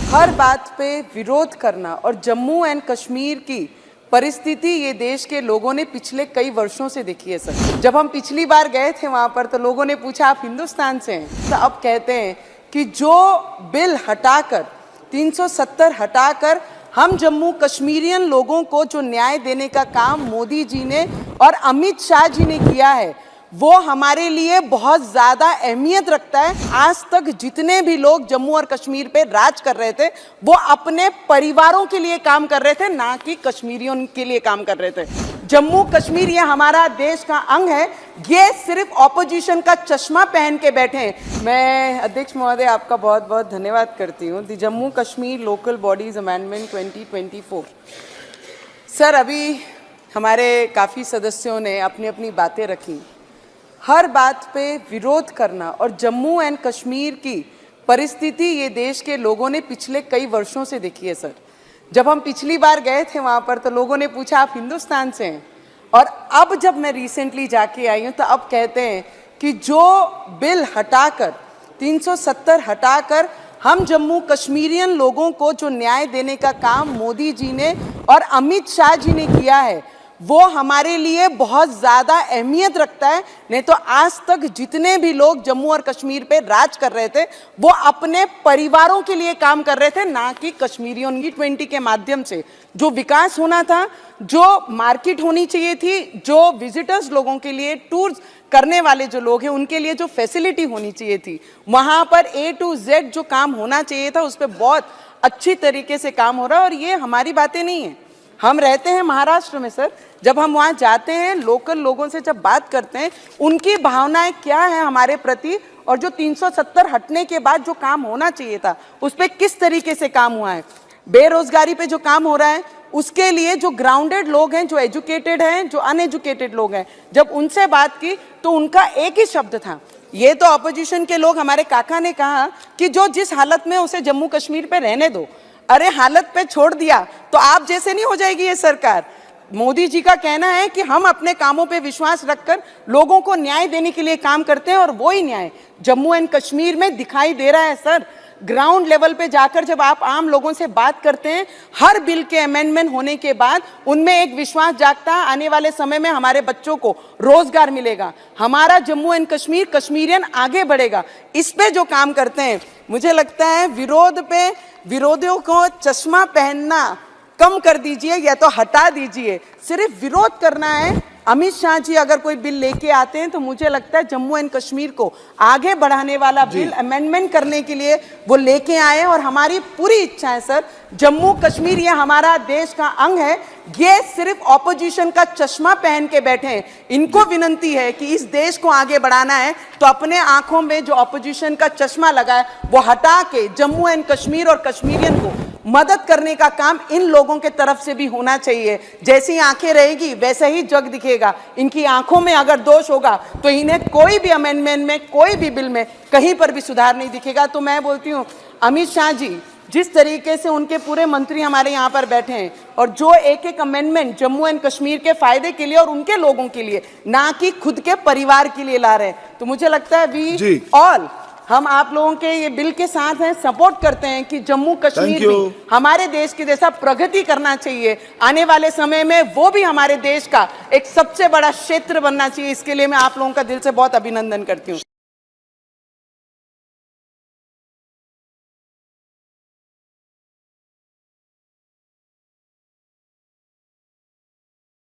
हर बात पे विरोध करना और जम्मू एंड कश्मीर की परिस्थिति ये देश के लोगों ने पिछले कई वर्षों से देखी है सर। जब हम पिछली बार गए थे वहां पर तो लोगों ने पूछा आप हिंदुस्तान से हैं, तो अब कहते हैं कि जो बिल हटाकर 370 हटाकर हम जम्मू कश्मीरियन लोगों को जो न्याय देने का काम मोदी जी ने और अमित शाह जी ने किया है वो हमारे लिए बहुत ज्यादा अहमियत रखता है। आज तक जितने भी लोग जम्मू और कश्मीर पे राज कर रहे थे वो अपने परिवारों के लिए काम कर रहे थे, ना कि कश्मीरियों के लिए काम कर रहे थे। जम्मू कश्मीर ये हमारा देश का अंग है, ये सिर्फ ऑपोजिशन का चश्मा पहन के बैठे हैं। मैं अध्यक्ष महोदय आपका बहुत बहुत धन्यवाद करती हूँ। The Jammu Kashmir local bodies amendment 2024। Sir, अभी हमारे काफ़ी सदस्यों ने अपनी अपनी बातें रखी। हर बात पे विरोध करना और जम्मू एंड कश्मीर की परिस्थिति ये देश के लोगों ने पिछले कई वर्षों से देखी है सर। जब हम पिछली बार गए थे वहाँ पर तो लोगों ने पूछा आप हिंदुस्तान से हैं, और अब जब मैं रिसेंटली जाके आई हूँ तो अब कहते हैं कि जो बिल हटाकर 370 हटाकर हम जम्मू कश्मीरियन लोगों को जो न्याय देने का काम मोदी जी ने और अमित शाह जी ने किया है वो हमारे लिए बहुत ज़्यादा अहमियत रखता है। नहीं तो आज तक जितने भी लोग जम्मू और कश्मीर पे राज कर रहे थे वो अपने परिवारों के लिए काम कर रहे थे, ना कि कश्मीरियों की G20 के माध्यम से जो विकास होना था, जो मार्केट होनी चाहिए थी, जो विजिटर्स लोगों के लिए टूर्स करने वाले जो लोग हैं उनके लिए जो फैसिलिटी होनी चाहिए थी, वहाँ पर A to Z जो काम होना चाहिए था उस पर बहुत अच्छी तरीके से काम हो रहा है। और ये हमारी बातें नहीं है, हम रहते हैं महाराष्ट्र में सर। जब हम वहाँ जाते हैं लोकल लोगों से जब बात करते हैं उनकी भावनाएं क्या है हमारे प्रति, और जो 370 हटने के बाद जो काम होना चाहिए था उस पर किस तरीके से काम हुआ है, बेरोजगारी पे जो काम हो रहा है उसके लिए जो ग्राउंडेड लोग हैं, जो एजुकेटेड हैं, जो अनएजुकेटेड लोग हैं, जब उनसे बात की तो उनका एक ही शब्द था। ये तो अपोजिशन के लोग, हमारे काका ने कहा कि जो जिस हालत में उसे जम्मू कश्मीर पे रहने दो। अरे हालत पे छोड़ दिया तो आप जैसे नहीं हो जाएगी ये सरकार। मोदी जी का कहना है कि हम अपने कामों पे विश्वास रखकर लोगों को न्याय देने के लिए काम करते हैं, और वो ही न्याय जम्मू एंड कश्मीर में दिखाई दे रहा है सर। ग्राउंड लेवल पे जाकर जब आप आम लोगों से बात करते हैं, हर बिल के अमेंडमेंट होने के बाद उनमें एक विश्वास जागता है आने वाले समय में हमारे बच्चों को रोजगार मिलेगा, हमारा जम्मू एंड कश्मीर कश्मीरियन आगे बढ़ेगा। इस पे जो काम करते हैं मुझे लगता है विरोध पे विरोधियों को चश्मा पहनना कम कर दीजिए या तो हटा दीजिए, सिर्फ विरोध करना है। अमित शाह जी अगर कोई बिल लेके आते हैं तो मुझे लगता है जम्मू एंड कश्मीर को आगे बढ़ाने वाला बिल अमेंडमेंट करने के लिए वो लेके आए, और हमारी पूरी इच्छा है सर। जम्मू कश्मीर ये हमारा देश का अंग है, ये सिर्फ ऑपोजिशन का चश्मा पहन के बैठे हैं। इनको विनती है कि इस देश को आगे बढ़ाना है तो अपने आंखों में जो ऑपोजिशन का चश्मा लगा है वो हटा के जम्मू एंड कश्मीर और कश्मीरियन को मदद करने का काम इन लोगों के तरफ से भी होना चाहिए। जैसी आंखें रहेगी वैसे ही जग दिखेगा। इनकी आंखों में अगर दोष होगा तो इन्हें कोई भी अमेंडमेंट में, कोई भी बिल में कहीं पर भी सुधार नहीं दिखेगा। तो मैं बोलती हूँ अमित शाह जी जिस तरीके से उनके पूरे मंत्री हमारे यहाँ पर बैठे हैं और जो एक एक अमेंडमेंट जम्मू एंड कश्मीर के फायदे के लिए और उनके लोगों के लिए, ना कि खुद के परिवार के लिए ला रहे हैं, तो मुझे लगता है वी ऑल, हम आप लोगों के ये बिल के साथ हैं, सपोर्ट करते हैं कि जम्मू कश्मीर भी हमारे देश के जैसा प्रगति करना चाहिए। आने वाले समय में वो भी हमारे देश का एक सबसे बड़ा क्षेत्र बनना चाहिए। इसके लिए मैं आप लोगों का दिल से बहुत अभिनंदन करती हूँ।